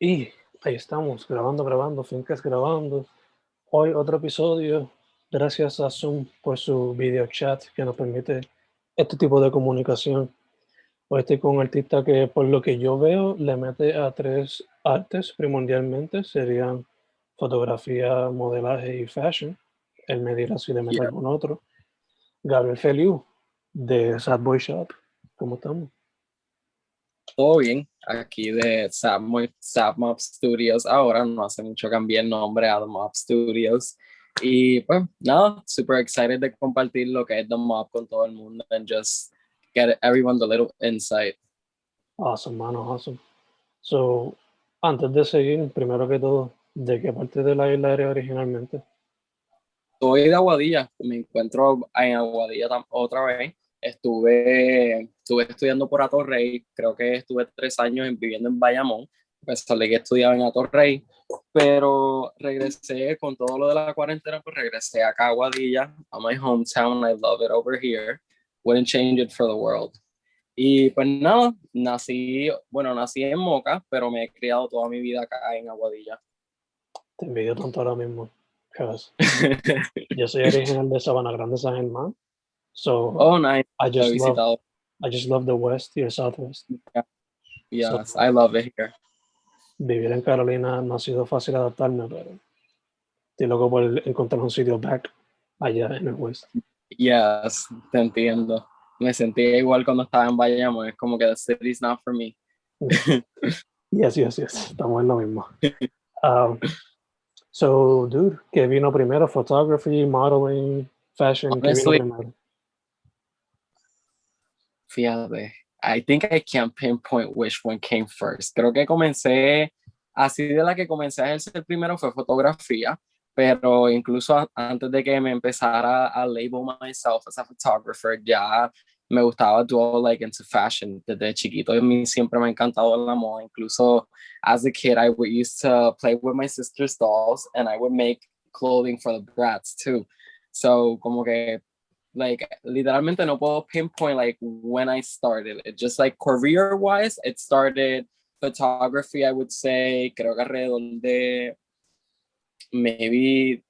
Y ahí estamos, grabando, FENcast grabando. Hoy otro episodio, gracias a Zoom por su video chat que nos permite este tipo de comunicación. Hoy estoy con un artista que, por lo que yo veo, le mete a tres artes primordialmente, serían fotografía, modelaje y fashion. Él me dirá si le mete Yeah. algún otro. Gabriel Feliu, de Sad Boy Shop. ¿Cómo estamos? Todo bien, aquí de Sap Mob Studios. Ahora no hace mucho cambié el nombre a The Mob Studios. Y pues nada, super excited de compartir lo que es The Mob con todo el mundo and just get everyone the little insight. Awesome, mano, awesome. So, antes de seguir, primero que todo, ¿de qué parte de la isla eres originalmente? Soy de Aguadilla, me encuentro en Aguadilla otra vez. Estuve estudiando por Atorrey, creo que estuve 3 años viviendo en Bayamón, a pesar de que estudiaba en Atorrey, pero regresé con todo lo de la cuarentena, pues regresé acá a Aguadilla, a my hometown. I love it over here, wouldn't change it for the world. Y pues nada, nací en Moca, pero me he criado toda mi vida acá en Aguadilla. Te envidio tanto ahora mismo. Because yo soy original de Sabana Grande, San Germán. So, Oh, nice, I lo he just love, visitado. I just love the West y el Southwest. So, Yes, I love it here. vivir en Carolina no ha sido fácil adaptarme, pero estoy loco por encontrar un sitio back allá en el West. Yes, te entiendo. Me sentía igual cuando estaba en Bayamón. Es como que the city's not for me. Yes, yes, yes. Estamos en lo mismo. Um, so, dude, ¿qué vino primero? Photography, modeling, fashion, ¿qué vino Honestly, primero? fíjate, I think I can't pinpoint which one came first. Creo que así de la que comencé a ejercer primero fue fotografía, pero incluso antes de que me empezara a label myself as a photographer, ya me gustaba todo like into fashion. Desde chiquito a mí siempre me ha encantado la moda. Incluso as a kid, I would used to play with my sister's dolls and I would make clothing for the brats too. So como que like literalmente no puedo pinpoint like when I started it. Just like career wise, it started photography, I would say, creo que alrededor de maybe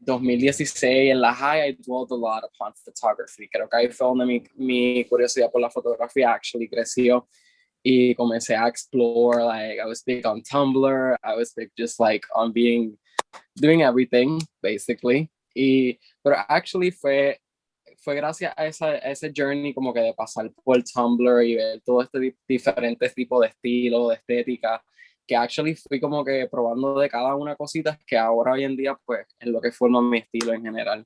2016 en la high. I dwelled a lot upon photography. Creo que ahí fue donde mi curiosidad por la fotografía actually creció y comencé a explore. Like I was big on Tumblr, I was big just like on doing everything basically. Pero actually fue gracias a ese journey como que de pasar por Tumblr y ver todo este diferentes tipos de estilo, de estética, que actually fui como que probando de cada una cosita que ahora hoy en día pues es lo que forma mi estilo en general.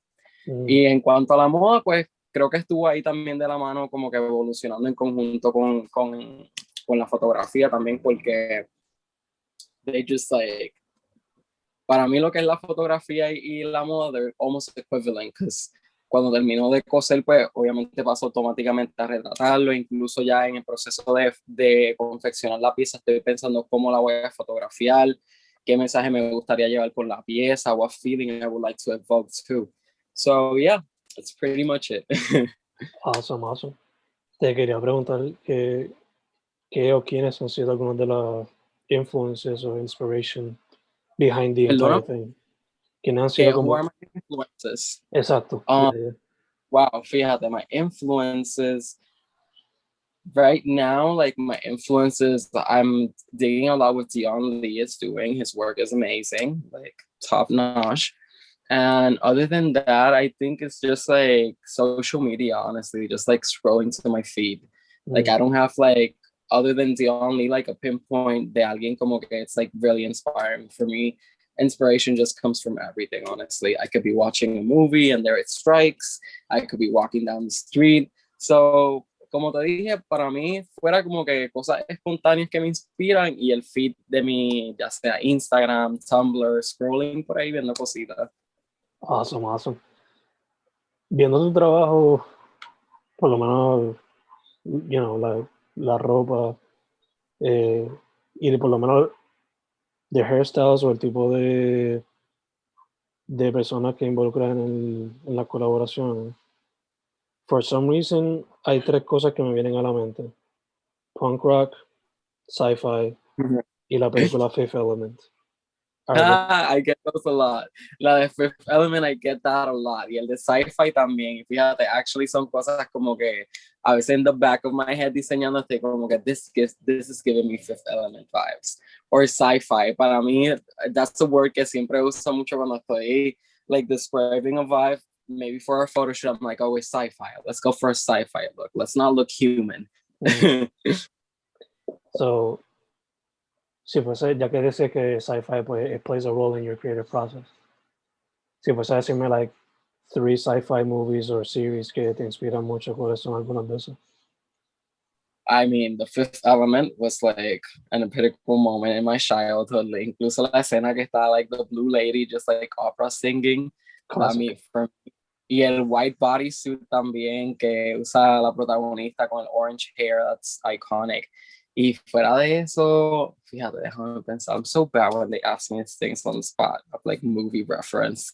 Y en cuanto a la moda, pues creo que estuvo ahí también de la mano como que evolucionando en conjunto con la fotografía también, porque they just like, para mí lo que es la fotografía y la moda, they're almost equivalent, because cuando termino de coser, pues obviamente paso automáticamente a retratarlo. Incluso ya en el proceso de confeccionar la pieza estoy pensando cómo la voy a fotografiar, qué mensaje me gustaría llevar con la pieza, what feeling I would like to evoke too. So yeah, that's pretty much it. Awesome, awesome. Te quería preguntar qué o quiénes han sido algunos de los influences o inspiration behind the Perdona, entire thing. ¿Quiénes han sido who are como... my influences? Exacto. Um, wow, fíjate, my influences right now, like my influences, I'm digging a lot with Dion Lee is doing. His work is amazing, like top notch. And other than that, I think it's just like social media, honestly, just like scrolling to my feed. Like I don't have like, other than Dion Lee, like a pinpoint de alguien como que it's like really inspiring for me. Inspiration just comes from everything, honestly. I could be watching a movie and there it strikes. I could be walking down the street. So como te dije, para mí fuera como que cosas espontáneas que me inspiran y el feed de mi, ya sea Instagram, Tumblr, scrolling por ahí viendo cositas. Awesome, awesome. Viendo tu trabajo, por lo menos, la ropa, y por lo menos de hairstyles o el tipo de personas que involucran en la colaboración. For some reason, hay tres cosas que me vienen a la mente. Punk rock, sci-fi y la película Fifth Element. I get those a lot. La de Fifth Element, I get that a lot. Y el de sci-fi también. Y fíjate, actually son cosas como que a veces in the back of my head diseñándote como que this is giving me Fifth Element vibes. Or sci-fi. Para mí, that's a word que siempre uso mucho cuando estoy like describing a vibe. Maybe for a photo shoot, I'm like, oh, it's sci-fi. Let's go for a sci-fi look. Let's not look human. So, si fuese, ya que dice que sci-fi pues, it plays a role in your creative process. Si fuese a decirme like 3 sci-fi movies or series que te inspiran mucho, ¿cuáles son algunas de esas? I mean, The Fifth Element was like an critical moment in my childhood. Incluso la escena que está like the blue lady just like opera singing. I mean, y el white bodysuit también que usa la protagonista con el orange hair, that's iconic. Y fuera de eso, fíjate, déjame pensar. I'm so bad when they ask me these things on the spot of like movie reference.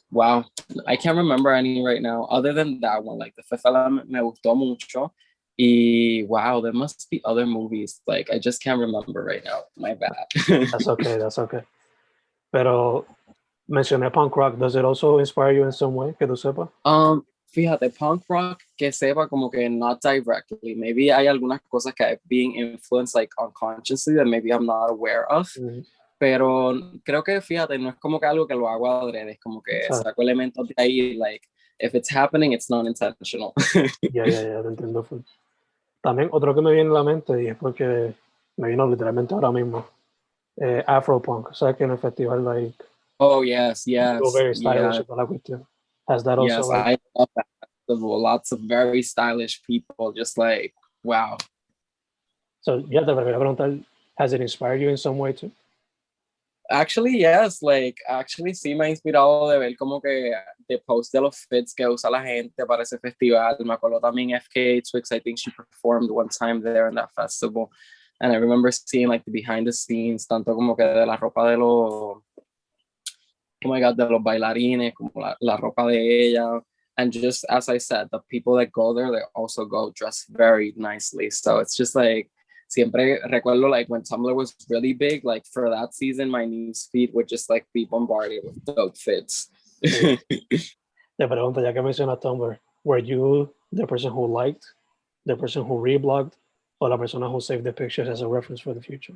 Wow, I can't remember any right now other than that one. Like The Fifth Element me gustó mucho. Y wow, there must be other movies. Like I just can't remember right now. My bad. That's okay. Pero mencioné punk rock. Does it also inspire you in some way? Que tú sepas. Fíjate, punk rock que sepa como que not directly. Maybe hay algunas cosas que I've been influenced like unconsciously that maybe I'm not aware of. Pero creo que, fíjate, no es como que algo que lo hago adrede, es como que saco elementos de ahí, like, if it's happening, it's not intentional. Ya, te entiendo. También otro que me viene a la mente, y es porque me vino literalmente ahora mismo, Afropunk, ¿sabes? Que en el festival, like... Oh, yes. Very stylish toda la cuestión. Has that also... Yes, I love that. Lots of very stylish people, just like, wow. So, ya te voy a preguntar, has it inspired you in some way too? Actually, yes, like, actually sí me ha inspirado de ver como que the post de los fits que usa la gente para ese festival. Me acuerdo también FK Twix, I think she performed one time there in that festival. And I remember seeing like the behind the scenes, tanto como que de la ropa de los, oh my God, de los bailarines, como la ropa de ella. And just as I said, the people that go there, they also go dressed very nicely. So it's just like, siempre recuerdo like when Tumblr was really big, like for that season, my news feed would just like be bombarded with dope fits. Sí. Te pregunto, ya que mencionas Tumblr, were you the person who liked, the person who reblogged, or la persona who saved the pictures as a reference for the future?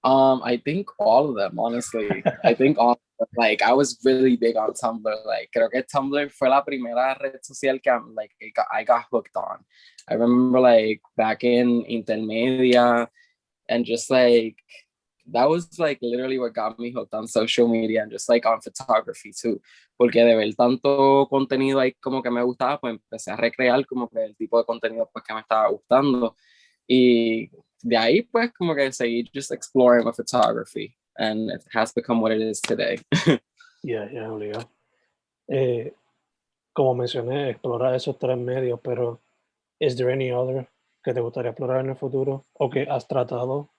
I think all of them, honestly. I think all of them. Like I was really big on Tumblr. Like creo que Tumblr fue la primera red social que like I got hooked on. I remember like back in intermedia and just like that was like literally what got me hooked on social media and just like on photography too. Porque de ver tanto contenido ahí como que me gustaba, pues empecé a recrear como que el tipo de contenido pues que me estaba gustando. Y de ahí pues como que seguí just exploring with photography and it has become what it is today. Yeah, obligado. Como mencioné, explorar esos 3 medios, pero is there any other que te gustaría explorar en el futuro o que has tratado?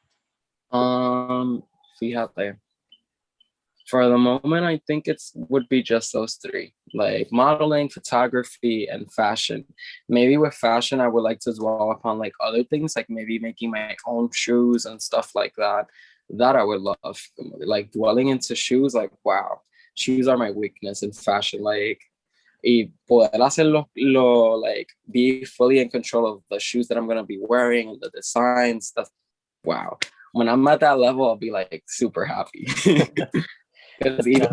Fíjate. For the moment, I think it would be just those 3, like modeling, photography, and fashion. Maybe with fashion, I would like to dwell upon like other things, like maybe making my own shoes and stuff like that. That I would love. Like dwelling into shoes, like wow, shoes are my weakness in fashion. Like, y poder hacerlo, like be fully in control of the shoes that I'm gonna be wearing and the designs. That's wow. When I'm at that level, I'll be like super happy. Because even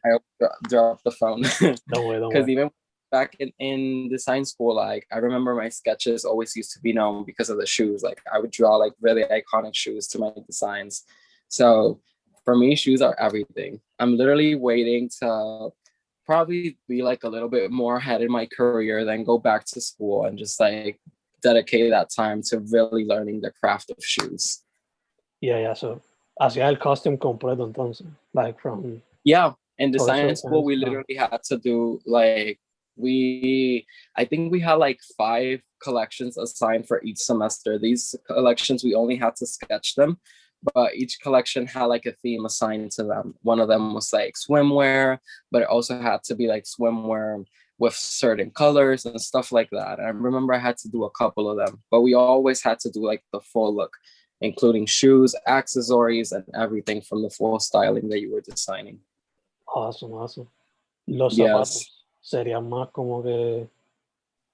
I dropped the phone. Don't worry. Because even back in design school, like I remember my sketches always used to be known because of the shoes. Like I would draw like really iconic shoes to my designs. So for me, shoes are everything. I'm literally waiting to probably be like a little bit more ahead in my career, then go back to school and just like dedicate that time to really learning the craft of shoes. Yeah. So hacía el costume completo entonces, like from... Yeah, in design school, we literally had to do like, I think we had like 5 collections assigned for each semester. These collections, we only had to sketch them, but each collection had like a theme assigned to them. One of them was like swimwear, but it also had to be like swimwear with certain colors and stuff like that. I remember I had to do a couple of them, but we always had to do like the full look, including shoes, accessories, and everything from the full styling that you were designing. Awesome, awesome. Los Yes. zapatos serían más como que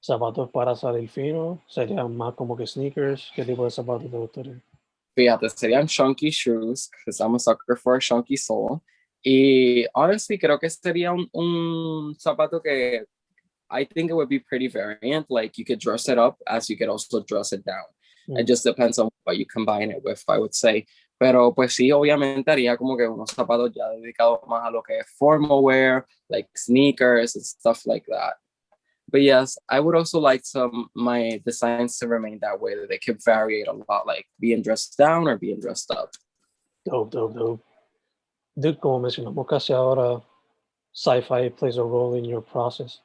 zapatos para salir fino, serían más como que sneakers. ¿Qué tipo de zapatos te gustaría? Fíjate, serían chunky shoes, because I'm a sucker for a chunky sole. Y honestly, creo que sería un zapato que I think it would be pretty variant. Like you could dress it up as you could also dress it down. It just depends on what you combine it with, I would say. Pero pues sí, obviamente haría como que unos zapatos ya dedicados más a lo que es formal wear, like sneakers and stuff like that. But yes, I would also like my designs to remain that way, that they could vary a lot, like being dressed down or being dressed up. Dope, dope, dope. Dude, como mencionamos casi ahora, sci-fi plays a role in your process.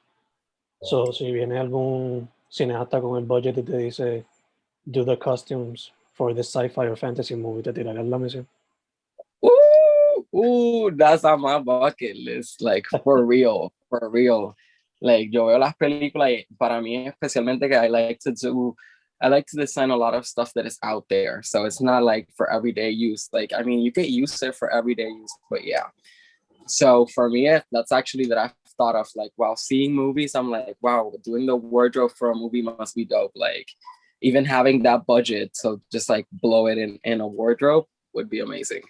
So, si viene algún cineasta con el budget y te dice, do the costumes for this sci-fi or fantasy movie, te tirarías la misión. Ooh, that's on my bucket list, like for real, for real. Like yo veo las películas y para mí especialmente que I like to design a lot of stuff that is out there. So it's not like for everyday use. Like, I mean, you can use it for everyday use, but yeah. So for me, that's actually that I've thought of, like, while seeing movies, I'm like, wow, doing the wardrobe for a movie must be dope. Like even having that budget, so just like blow it in a wardrobe would be amazing.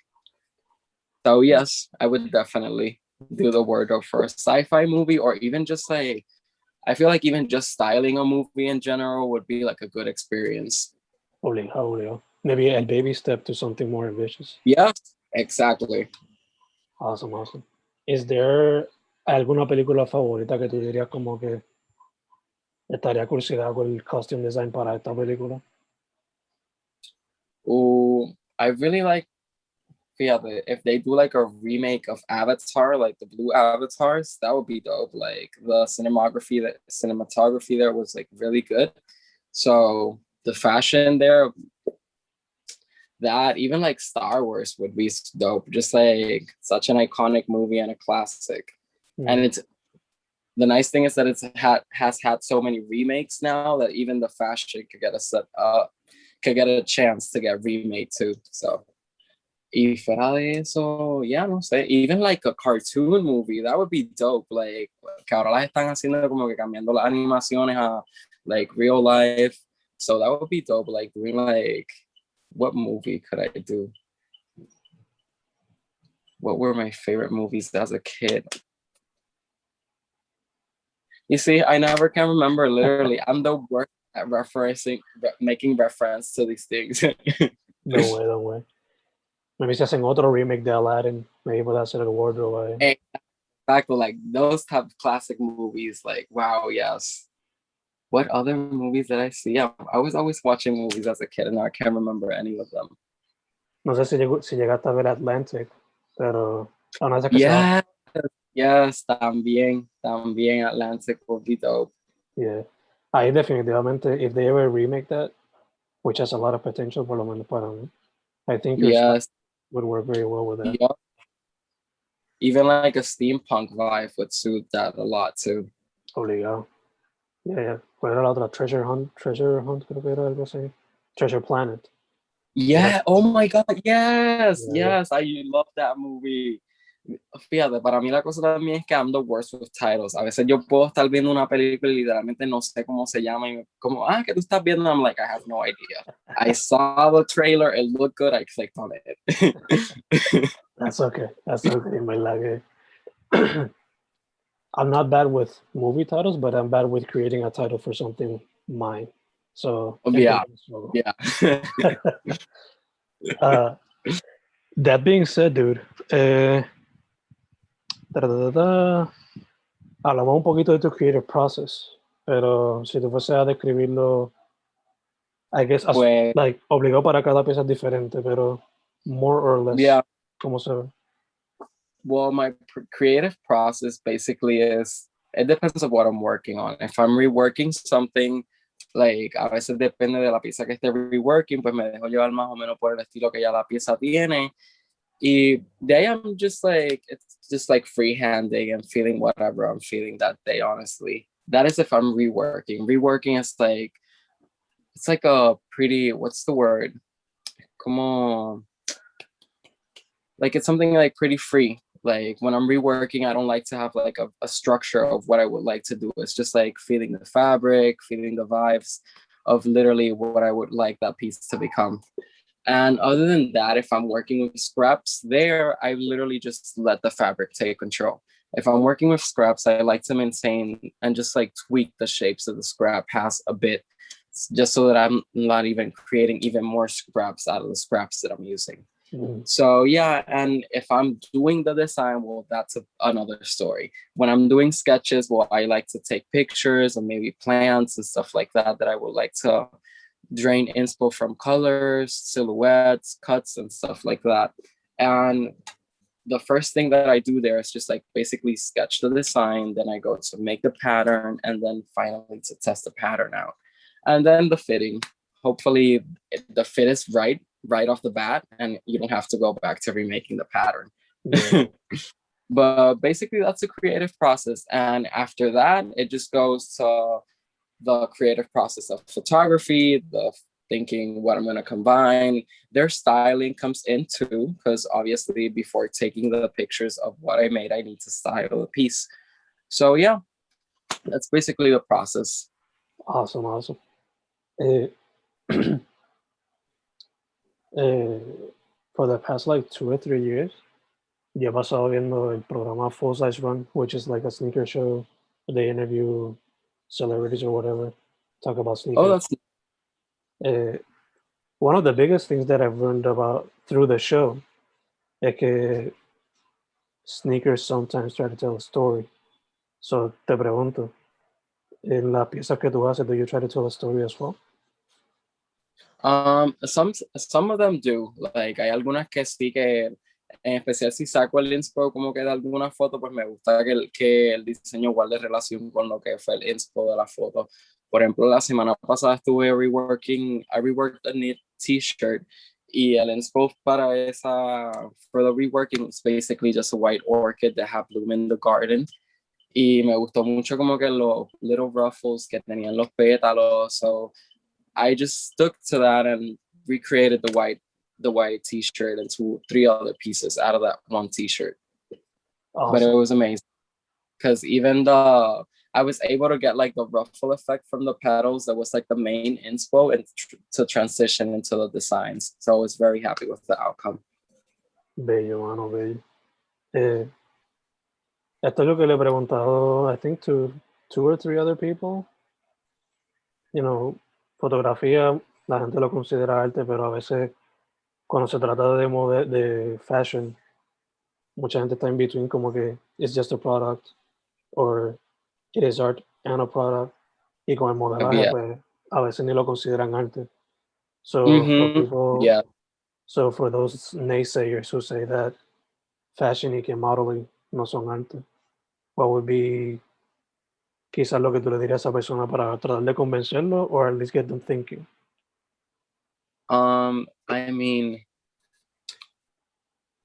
So yes, I would definitely do the wardrobe for a sci-fi movie, or even just like, I feel like even just styling a movie in general would be like a good experience. Obligado. Maybe a baby step to something more ambitious. Yeah, exactly. Awesome, awesome. Is there alguna película favorita que tú dirías como que estaría curiosidad con el costume design para esta película? Ooh, I really like, yeah, if they do like a remake of Avatar, like the blue avatars, that would be dope. Like the cinematography there was like really good. So the fashion there, that even like Star Wars would be dope. Just like such an iconic movie and a classic. And it's the nice thing is that has had so many remakes now that even the fashion could get a chance to get remade too. So y fuera de eso, ya no sé, even like a cartoon movie, that would be dope. Like que ahora las están haciendo como que cambiando las animaciones a like real life. So that would be dope. Like doing like, what movie could I do? What were my favorite movies as a kid? You see, I never can remember. Literally, I'm the worst at making reference to these things. Don't way. Maybe si hacen otro remake de Aladdin, maybe puede hacer el wardrobe ahí. Exactly, like those type of classic movies. Like, wow, yes. What other movies did I see? I was always watching movies as a kid, and I can't remember any of them. No sé si llegaste a ver Atlantic, pero Yes, también Atlantic would be dope. Yeah, ahí definitivamente, if they ever remake that, which has a lot of potential, por lo menos para mí, I think your style would work very well with that. Yep. Even like a steampunk vibe would suit that a lot too. Obligado. Yeah. ¿Cuál era la otra? Treasure Hunt, creo que era algo así. Treasure Planet. Yeah, oh my God, yes, I love that movie. Fíjate, para mí la cosa también es que I'm the worst with titles. A veces yo puedo estar viendo una película y literalmente no sé cómo se llama y como, ¿qué tú estás viendo? I'm like, I have no idea. I saw the trailer, it looked good, I clicked on it. That's okay, in my life. I'm not bad with movie titles, but I'm bad with creating a title for something mine. So yeah. That being said, dude, hablamos un poquito de tu creative process, pero si tú fuese a describirlo, I guess, like, obligado para cada pieza es diferente, pero more or less, ¿cómo se ve? Well, my creative process basically it depends on what I'm working on. If I'm reworking something, like a veces depende de la pieza que esté reworking, pues me dejo llevar más o menos por el estilo que ya la pieza tiene. Y de ahí I'm just like, it's just like freehanding and feeling whatever I'm feeling that day, honestly. That is if I'm reworking. Reworking is like, it's like a pretty, what's the word? Como, like it's something like pretty free. Like when I'm reworking, I don't like to have like a structure of what I would like to do. It's just like feeling the fabric, feeling the vibes of literally what I would like that piece to become. And other than that, if I'm working with scraps there, I literally just let the fabric take control. If I'm working with scraps, I like to maintain and just like tweak the shapes of the scrap past a bit, just so that I'm not even creating even more scraps out of the scraps that I'm using. So yeah, and if I'm doing the design, well, that's another story. When I'm doing sketches, well, I like to take pictures and maybe plants and stuff like that I would like to drain inspo from colors, silhouettes, cuts, and stuff like that. And the first thing that I do there is just like basically sketch the design, then I go to make the pattern, and then finally to test the pattern out. And then the fitting. Hopefully the fit is right off the bat, and you don't have to go back to remaking the pattern. Yeah. But basically that's a creative process. And after that, it just goes to the creative process of photography, the thinking what I'm going to combine. Their styling comes in too, because obviously before taking the pictures of what I made, I need to style the piece. So yeah, that's basically the process. Awesome. For the past like 2 or 3 years, yo he pasado viendo el programa Full Size Run, which is like a sneaker show. They interview celebrities or whatever, talk about sneakers. Oh, that's one of the biggest things that I've learned about through the show is que sneakers sometimes try to tell a story. So te pregunto, en las piezas que tú haces, do you try to tell a story as well? Some of them do. Like hay algunas que sí, que en especial si saco el inspo como que de alguna foto, pues me gusta que el diseño guarde relación con lo que fue el inspo de la foto. Por ejemplo, la semana pasada estuve I reworked a knit t-shirt, y el inspo para esa, for the reworking, was basically just a white orchid that had bloom in the garden. Y me gustó mucho como que los little ruffles que tenían los pétalos. So I just stuck to that and recreated the white t-shirt into 3 other pieces out of that one t-shirt. Awesome. But it was amazing because even I was able to get like the ruffle effect from the petals that was like the main inspo, and to transition into the designs. So I was very happy with the outcome. Bello, mano, bello. Esto es lo que le he preguntado, I think, to 2 or 3 other people. You know, fotografía, la gente lo considera arte, pero a veces cuando se trata de fashion, mucha gente está in between, como que it's just a product, or it is art and a product. Y con el modelaje, pues, a veces ni lo consideran arte. So for people, so for those naysayers who say that fashion y que modeling no son arte, what would be quizás lo que tú le dirías a esa persona para tratar de convencerlo, or at least get them thinking? I mean,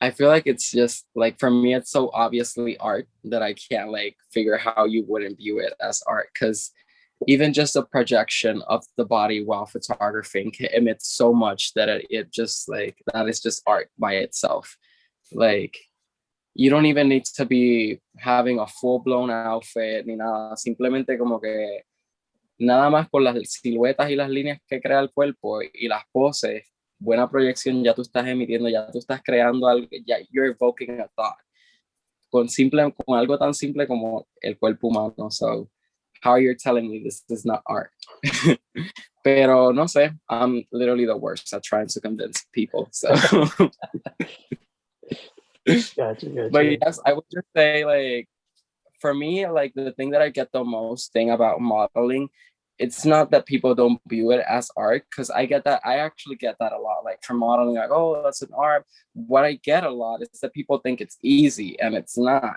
I feel like it's just like, for me, it's so obviously art that I can't like figure how you wouldn't view it as art, because even just a projection of the body while photographing emits so much that it just like, that is just art by itself. Like, you don't even need to be having a full-blown outfit ni nada, simplemente como que nada más con las siluetas y las líneas que crea el cuerpo y las poses, buena proyección, ya tú estás emitiendo, ya tú estás creando algo, ya you're evoking a thought con algo tan simple como el cuerpo humano. So how you're telling me this is not art? Pero no sé, I'm literally the worst at trying to convince people. So Gotcha. But yes, I would just say, like, for me, like, the thing that I get the most thing about modeling, it's not that people don't view it as art, because I actually get that a lot. Like, for modeling, like, oh, that's an art. What I get a lot is that people think it's easy, and it's not.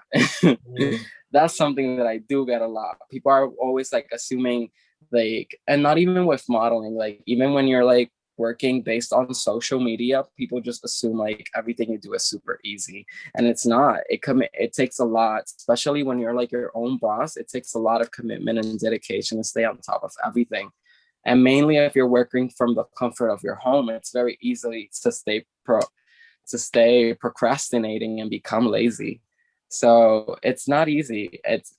That's something that I do get a lot. People are always like assuming, like, and not even with modeling, like even when you're like working based on social media, people just assume like everything you do is super easy, and it's not. It takes a lot, especially when you're like your own boss. It takes a lot of commitment and dedication to stay on top of everything. And mainly if you're working from the comfort of your home, it's very easily to stay procrastinating and become lazy. So it's not easy. It's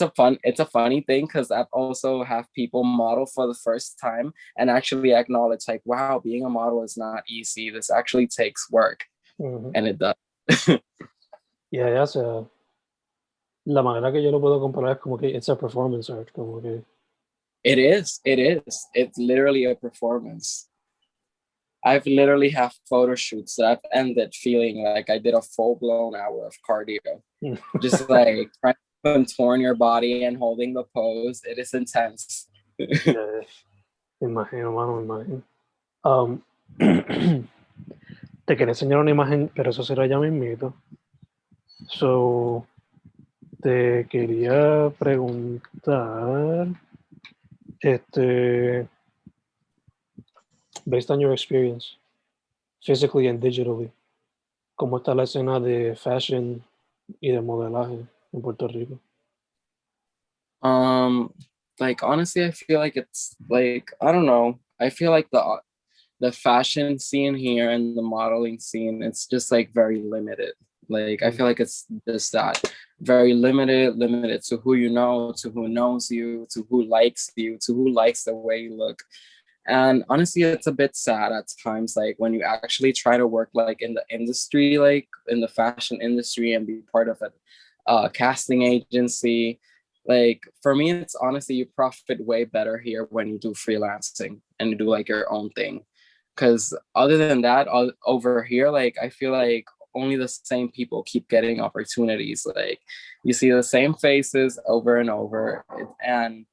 a funny thing, because I've also have people model for the first time and actually acknowledge like, wow, being a model is not easy. This actually takes work. And it does. Yeah, ya sea, la manera que yo lo puedo comparar es como que it's a performance art, como que It is. It's literally a performance. I've literally have photo shoots that I've ended feeling like I did a full-blown hour of cardio. Just like trying to contort your body and holding the pose. It is intense. Yeah, me imagino, mano, me imagino. Te quería enseñar una imagen, pero eso será ya mismito. So, te quería preguntar, based on your experience, physically and digitally, ¿cómo está la escena de fashion y de modelaje en Puerto Rico? Like honestly, I feel like it's like, I don't know. I feel like the fashion scene here and the modeling scene, it's just like very limited. Like I feel like it's just that very limited to who you know, to who knows you, to who likes you, to who likes the way you look. And honestly, it's a bit sad at times, like when you actually try to work like in the industry, like in the fashion industry, and be part of a casting agency. Like for me, it's honestly, you profit way better here when you do freelancing and you do like your own thing. Because other than that, over here, like I feel like only the same people keep getting opportunities. Like you see the same faces over and over, and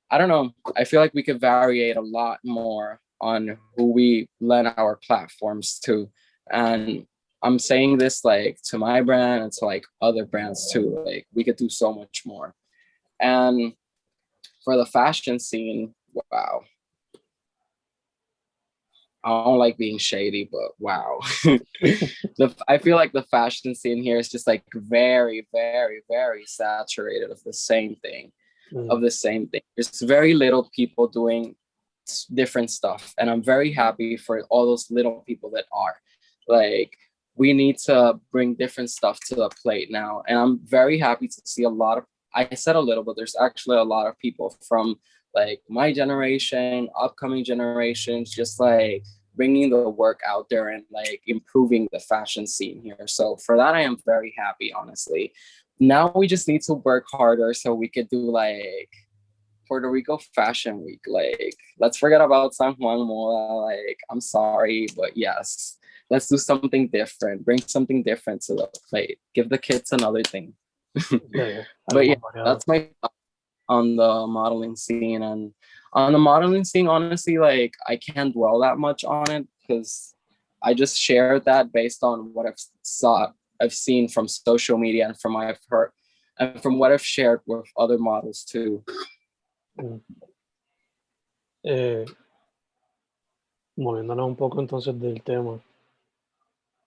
I don't know. I feel like we could variate a lot more on who we lend our platforms to. And I'm saying this like to my brand and to like other brands too. Like we could do so much more. And for the fashion scene, wow. I don't like being shady, but wow. I feel like the fashion scene here is just like very, very, very saturated of the same thing. There's very little people doing different stuff, and I'm very happy for all those little people that are. Like we need to bring different stuff to the plate now, and I'm very happy to see a lot of, I said a little, but there's actually a lot of people from like my generation, upcoming generations, just like bringing the work out there and like improving the fashion scene here. So for that, I am very happy, honestly. Now we just need to work harder so we could do like Puerto Rico Fashion Week. Like, let's forget about San Juan Moda. Like, I'm sorry, but yes, let's do something different. Bring something different to the plate. Give the kids another thing. But yeah, that's my thought on the modeling scene. And on the modeling scene, honestly, like I can't dwell that much on it because I just shared that based on what I've seen from social media and from what I've heard and from what I've shared with other models too. Moviéndonos un poco entonces del tema,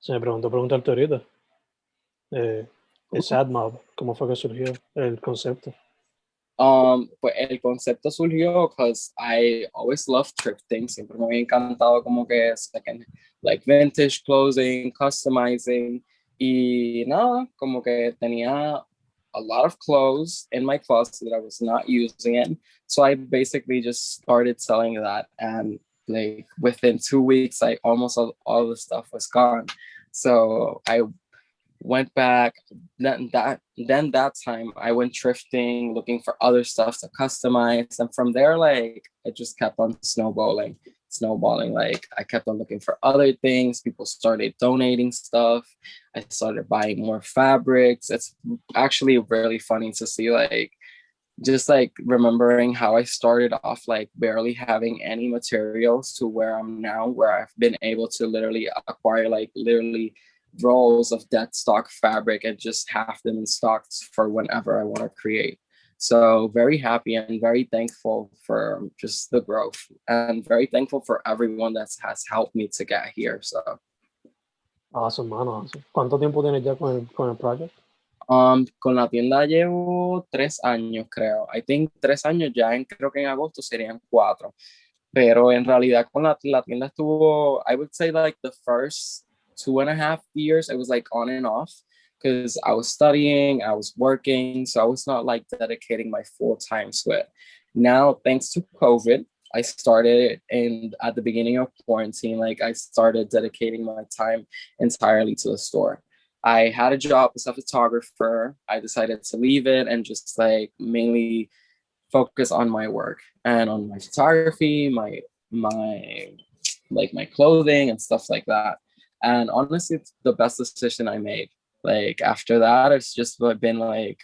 se me preguntó preguntarte ahorita, el Sad Mob, ¿cómo fue que surgió el concepto? Pues el concepto surgió because I always loved thrifting. Siempre me había encantado como que second, like vintage clothing, customizing. Y nada, como que tenía a lot of clothes in my closet that I was not using it. So I basically just started selling that. And like within 2 weeks, I almost all the stuff was gone. So I went back. Then that time I went thrifting, looking for other stuff to customize, and from there, like it just kept on snowballing. Like I kept on looking for other things. People started donating stuff. I started buying more fabrics. It's actually really funny to see, like just like remembering how I started off like barely having any materials to where I'm now, where I've been able to literally acquire like literally rolls of dead stock fabric and just have them in stock for whenever I want to create. So very happy and very thankful for just the growth, and very thankful for everyone that has helped me to get here. So Awesome, man, awesome. ¿Cuánto tiempo tienes ya con el project? con la tienda llevo 3 años, creo. I think 3 años ya, creo que en agosto serían 4. Pero en realidad con la tienda estuvo, I would say like the first 2.5 years, it was like on and off, because I was studying, I was working, so I was not like dedicating my full time to it. Now, thanks to COVID, I started at the beginning of quarantine, like I started dedicating my time entirely to the store. I had a job as a photographer. I decided to leave it and just like mainly focus on my work and on my photography, my like my clothing and stuff like that. And honestly, it's the best decision I made. Like after that, it's just been like,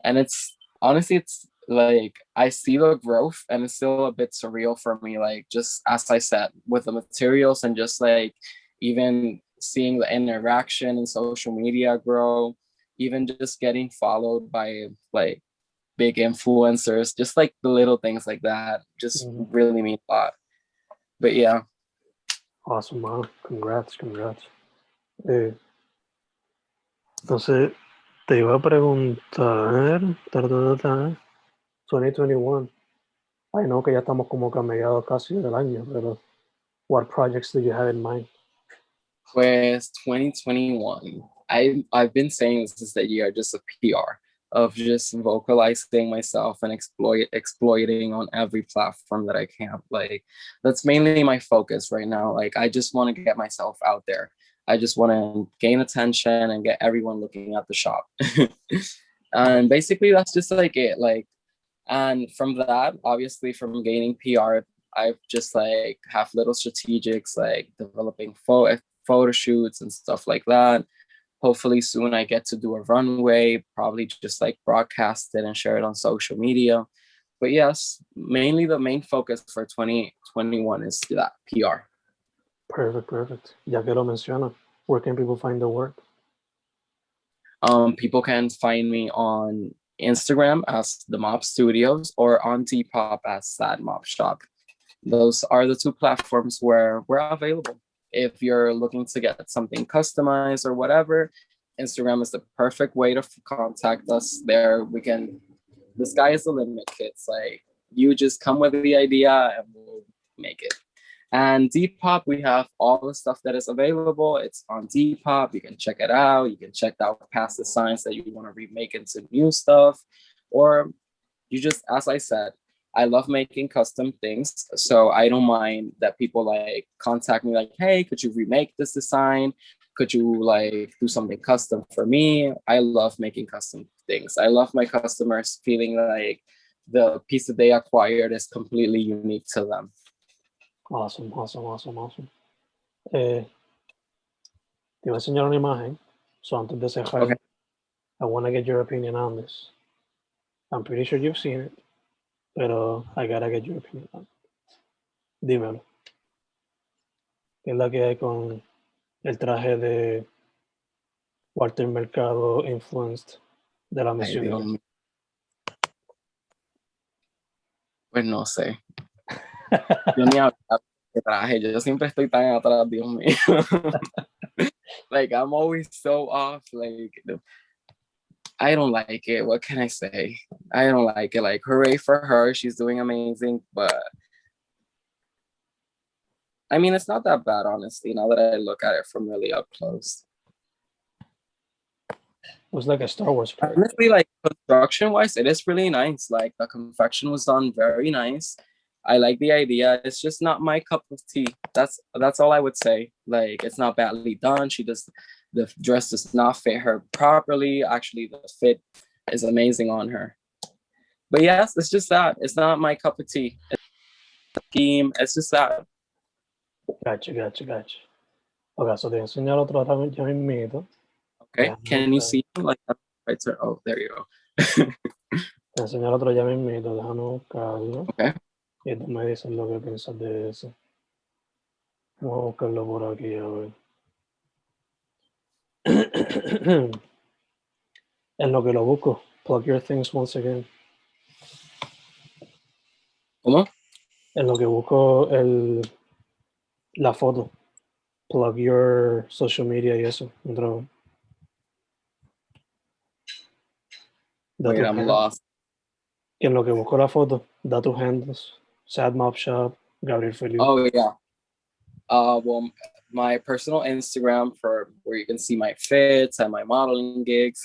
and it's honestly, it's like I see the growth, and it's still a bit surreal for me. Like just as I said, with the materials and just like even seeing the interaction in social media grow, even just getting followed by like big influencers, just like the little things like that just really mean a lot. But yeah. Awesome, man. Congrats. Entonces, te iba a preguntar, 2021. I know que ya estamos como que a mediados casi del año, pero what projects do you have in mind? Pues 2021, I've been saying this is the year just of PR, of just vocalizing myself and exploiting on every platform that I can. Like that's mainly my focus right now. Like I just want to get myself out there. I just want to gain attention and get everyone looking at the shop. And basically that's just like it. Like, and from that, obviously from gaining PR, I've just like have little strategics like developing photo shoots and stuff like that. Hopefully soon I get to do a runway, probably just like broadcast it and share it on social media. But yes, mainly the main focus for 2021 is that PR. Perfect. Ya que lo menciona, where can people find the work? People can find me on Instagram as The Mop Studios or on Depop as Sad Mop Shop. Those are the 2 platforms where we're available. If you're looking to get something customized or whatever, Instagram is the perfect way to contact us. There the sky is the limit, kids. Like you just come with the idea and we'll make it. And Depop, we have all the stuff that is available. It's on Depop. You can check it out. You can check out past designs that you want to remake into new stuff. Or you just, as I said, I love making custom things. So I don't mind that people like contact me like, hey, could you remake this design? Could you like do something custom for me? I love making custom things. I love my customers feeling like the piece that they acquired is completely unique to them. Awesome. Te voy a enseñar una imagen. So antes de cerrar, Okay. I want to get your opinion on this. I'm pretty sure you've seen it, pero I gotta get your opinion on it. Dímelo. ¿Qué es la que hay con el traje de Walter Mercado influenced de la Ay, Dios misión? mío. Pues no sé. Yo ni hablo de traje. Yo siempre estoy tan atrás, Dios mío. Like I'm always so off. Like I don't like it. What can I say? I don't like it. Like hooray for her. She's doing amazing. But I mean, it's not that bad, honestly, now that I look at it from really up close. It was like a Star Wars character. Honestly, like construction wise, it is really nice. Like the confection was done very nice. I like the idea. It's just not my cup of tea. That's all I would say. Like it's not badly done. The dress does not fit her properly. Actually, the fit is amazing on her. But yes, it's just that. It's not my cup of tea. It's a scheme. It's just that. Gotcha. Okay, so te voy a enseñar otro ya mismito. Okay, can you see like right there? Oh, there you go. Te voy a enseñar otro ya mismito. Déjame buscarlo. Okay. Y tú me dices lo que piensas de eso. Vamos a buscarlo por aquí, a ver. En lo que lo busco, plug your things once again. ¿Cómo? En lo que busco la foto. Plug your social media y eso. Da Wait, tus I'm handles. lost. Que en lo que busco la foto, da tus handles. Sad Mob Shop, Gabriel Feliu. Oh, yeah. Well, my personal Instagram for where you can see my fits and my modeling gigs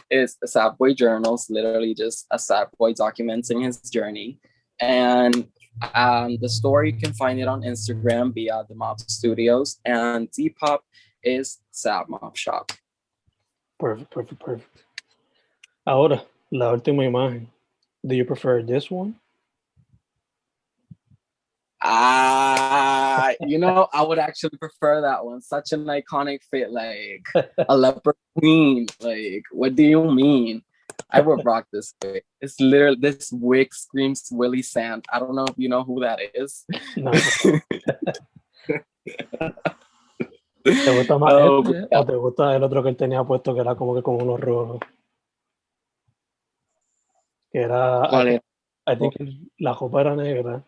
is Sad Boy Journals, literally just a sad boy documenting his journey. And the story, you can find it on Instagram via the Mob Studios, and Depop is Sad Mob Shop. Perfect. Ahora, la última imagen. Do you prefer this one? You know, I would actually prefer that one. Such an iconic fit, like a leopard queen. Like, what do you mean? I would rock this wig. It's literally, this wig screams Willie Sand. I don't know if you know who that is. No. ¿Te gusta más o te gusta el otro que él tenía puesto que era como que con unos rojos? Que era, I think la ropa era negra,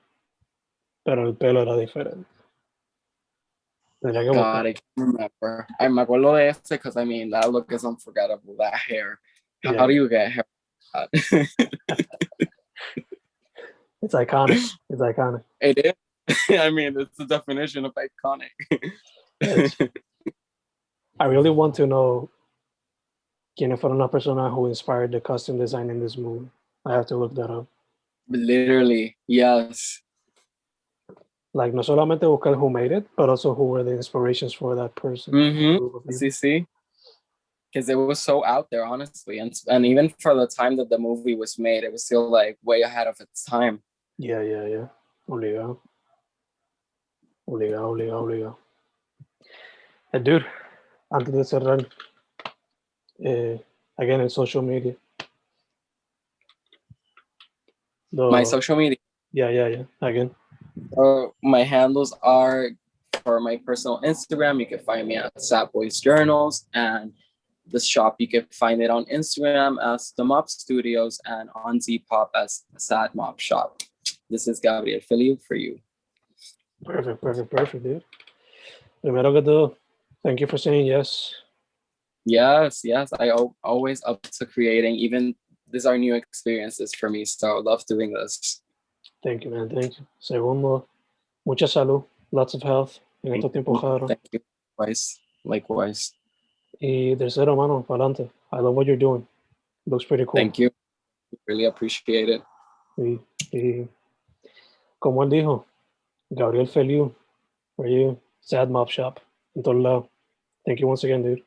pero el pelo era diferente. Tendría que buscar. I can't remember. Me acuerdo de este because I mean, that look is unforgettable. That hair. How do you get hair? It's iconic. It is. I mean, it's the definition of iconic. I really want to know quiénes fueron las personas who inspired the costume design in this movie. I have to look that up. Literally, yes. Like, no solamente buscar who made it, but also who were the inspirations for that person. See? Because it was so out there, honestly. And even for the time that the movie was made, it was still like way ahead of its time. Yeah. Obligado. Dude, antes de cerrar, again, in social media. My social media. Yeah. Again. My handles are, for my personal Instagram, you can find me at Sad Boys Journals, and the shop, you can find it on Instagram as The Mob Studios and on Depop as Sad Mob Shop. This is Gabriel Feliu for you. Perfect, dude. Primero que todo, thank you for saying yes. Yes. I always up to creating. Even these are new experiences for me, so I love doing this. Thank you, man. Thank you. Segundo, mucha salud, lots of health en estos tiempos raros. Thank you. Likewise. Y tercero, mano, para adelante. I love what you're doing. Looks pretty cool. Thank you. Really appreciate it. Y como él dijo, Gabriel Feliu, for you, Sad Mob Shop, en todos lados. Thank you once again, dude.